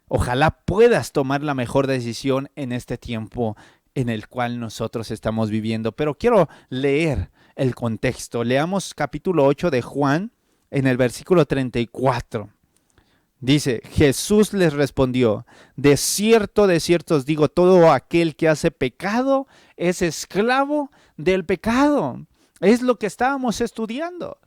Ojalá puedas tomar la mejor decisión en este tiempo en el cual nosotros estamos viviendo. Pero quiero leer el contexto. Leamos capítulo 8 de Juan en el versículo 34. Dice: Jesús les respondió: de cierto os digo, todo aquel que hace pecado es esclavo del pecado. Es lo que estábamos estudiando.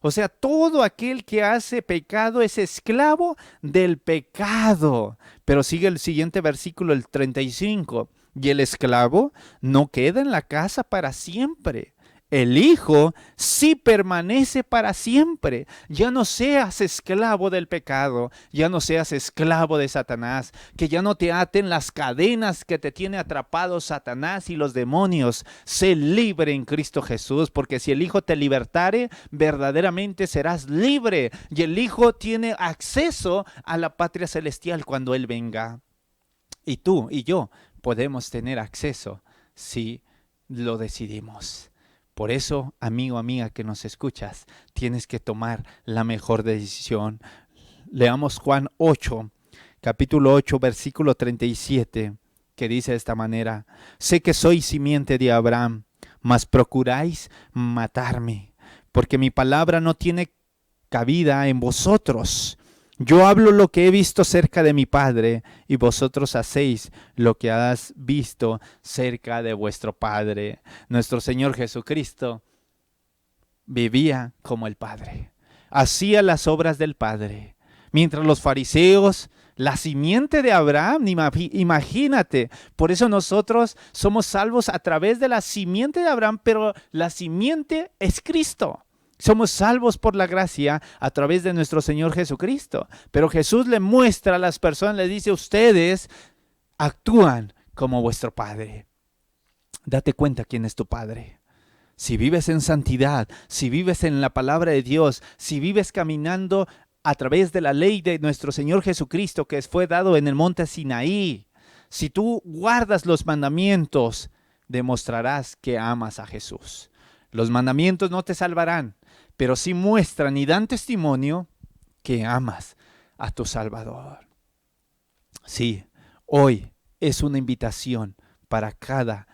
O sea, todo aquel que hace pecado es esclavo del pecado. Pero sigue el siguiente versículo, el 35. Y el esclavo no queda en la casa para siempre. El Hijo sí permanece para siempre. Ya no seas esclavo del pecado, ya no seas esclavo de Satanás, que ya no te aten las cadenas que te tiene atrapado Satanás y los demonios. Sé libre en Cristo Jesús, porque si el Hijo te libertare, verdaderamente serás libre. Y el Hijo tiene acceso a la patria celestial cuando Él venga. Y tú y yo podemos tener acceso si lo decidimos. Por eso, amigo, amiga que nos escuchas, tienes que tomar la mejor decisión. Leamos Juan 8, capítulo 8, versículo 37, que dice de esta manera: sé que soy simiente de Abraham, mas procuráis matarme, porque mi palabra no tiene cabida en vosotros. Yo hablo lo que he visto cerca de mi Padre, y vosotros hacéis lo que has visto cerca de vuestro Padre. Nuestro Señor Jesucristo vivía como el Padre, hacía las obras del Padre. Mientras los fariseos, la simiente de Abraham, imagínate, por eso nosotros somos salvos a través de la simiente de Abraham, pero la simiente es Cristo. Somos salvos por la gracia a través de nuestro Señor Jesucristo. Pero Jesús le muestra a las personas, le dice: ustedes actúan como vuestro Padre. Date cuenta quién es tu Padre. si vives en santidad, si vives en la palabra de Dios, si vives caminando a través de la ley de nuestro Señor Jesucristo que fue dado en el monte Sinaí, si tú guardas los mandamientos, demostrarás que amas a Jesús. Los mandamientos no te salvarán, pero sí muestran y dan testimonio que amas a tu Salvador. Sí, hoy es una invitación para cada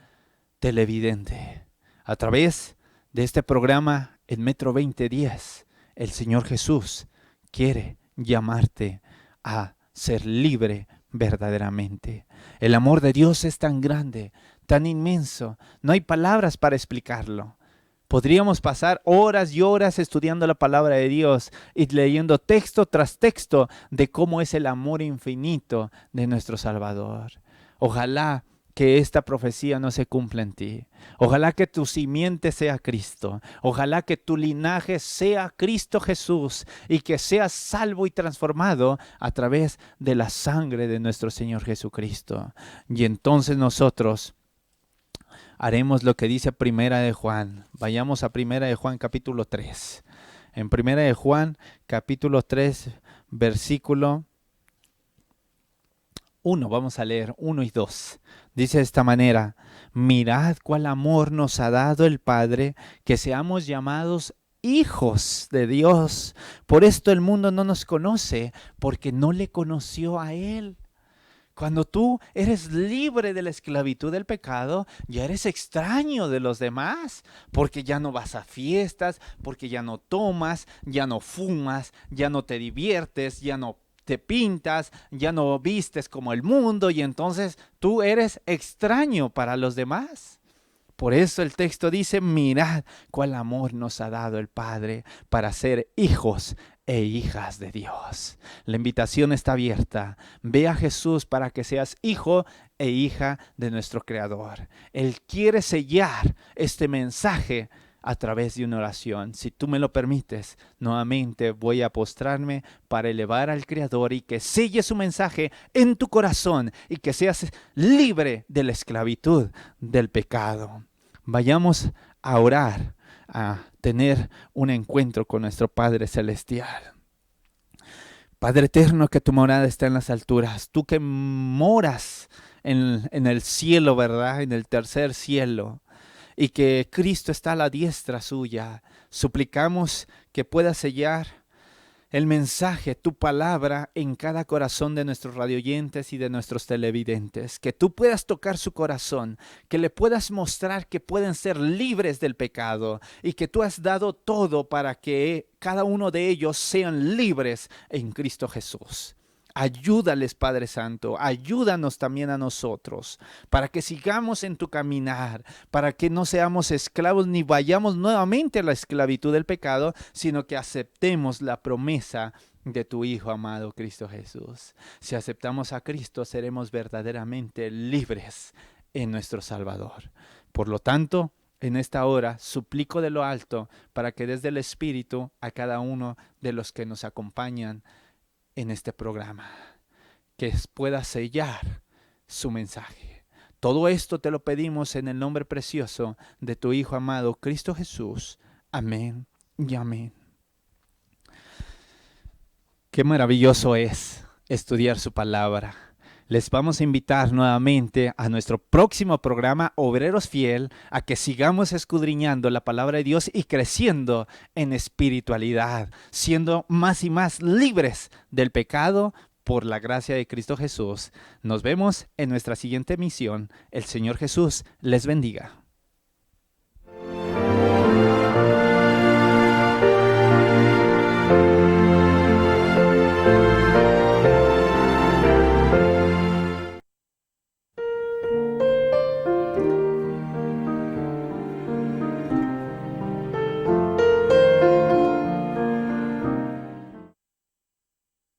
televidente. A través de este programa en Metro 2010, el Señor Jesús quiere llamarte a ser libre verdaderamente. El amor de Dios es tan grande, tan inmenso, no hay palabras para explicarlo. Podríamos pasar horas y horas estudiando la palabra de Dios y leyendo texto tras texto de cómo es el amor infinito de nuestro Salvador. Ojalá que esta profecía no se cumpla en ti. Ojalá que tu simiente sea Cristo. Ojalá que tu linaje sea Cristo Jesús y que seas salvo y transformado a través de la sangre de nuestro Señor Jesucristo. Y entonces nosotros haremos lo que dice Primera de Juan. Vayamos a Primera de Juan capítulo 3. En Primera de Juan capítulo 3, versículo 1, vamos a leer 1 y 2. Dice de esta manera: mirad cuál amor nos ha dado el Padre, que seamos llamados hijos de Dios. Por esto el mundo no nos conoce, porque no le conoció a Él. Cuando tú eres libre de la esclavitud del pecado, ya eres extraño de los demás, porque ya no vas a fiestas, porque ya no tomas, ya no fumas, ya no te diviertes, ya no te pintas, ya no vistes como el mundo, y entonces tú eres extraño para los demás. Por eso el texto dice: mirad cuál amor nos ha dado el Padre para ser hijos e hijas de Dios. La invitación está abierta. Ve a Jesús para que seas hijo e hija de nuestro Creador. Él quiere sellar este mensaje a través de una oración. Si tú me lo permites, nuevamente voy a postrarme para elevar al Creador y que selle su mensaje en tu corazón y que seas libre de la esclavitud del pecado. Vayamos a orar, a tener un encuentro con nuestro Padre Celestial. Padre eterno, que tu morada está en las alturas, tú que moras en el cielo, ¿verdad? En el tercer cielo, y que Cristo está a la diestra suya. Suplicamos que puedas sellar el mensaje, tu palabra en cada corazón de nuestros radioyentes y de nuestros televidentes. Que tú puedas tocar su corazón, que le puedas mostrar que pueden ser libres del pecado y que tú has dado todo para que cada uno de ellos sean libres en Cristo Jesús. Ayúdales, Padre Santo, ayúdanos también a nosotros, para que sigamos en tu caminar, para que no seamos esclavos ni vayamos nuevamente a la esclavitud del pecado, sino que aceptemos la promesa de tu Hijo amado Cristo Jesús. Si aceptamos a Cristo, seremos verdaderamente libres en nuestro Salvador. Por lo tanto, en esta hora suplico de lo alto para que desde el Espíritu a cada uno de los que nos acompañan en este programa, que pueda sellar su mensaje. Todo esto te lo pedimos en el nombre precioso de tu Hijo amado, Cristo Jesús. Amén y amén. Qué maravilloso es estudiar su palabra. Les vamos a invitar nuevamente a nuestro próximo programa, Obreros Fiel, a que sigamos escudriñando la palabra de Dios y creciendo en espiritualidad, siendo más y más libres del pecado por la gracia de Cristo Jesús. Nos vemos en nuestra siguiente emisión. El Señor Jesús les bendiga.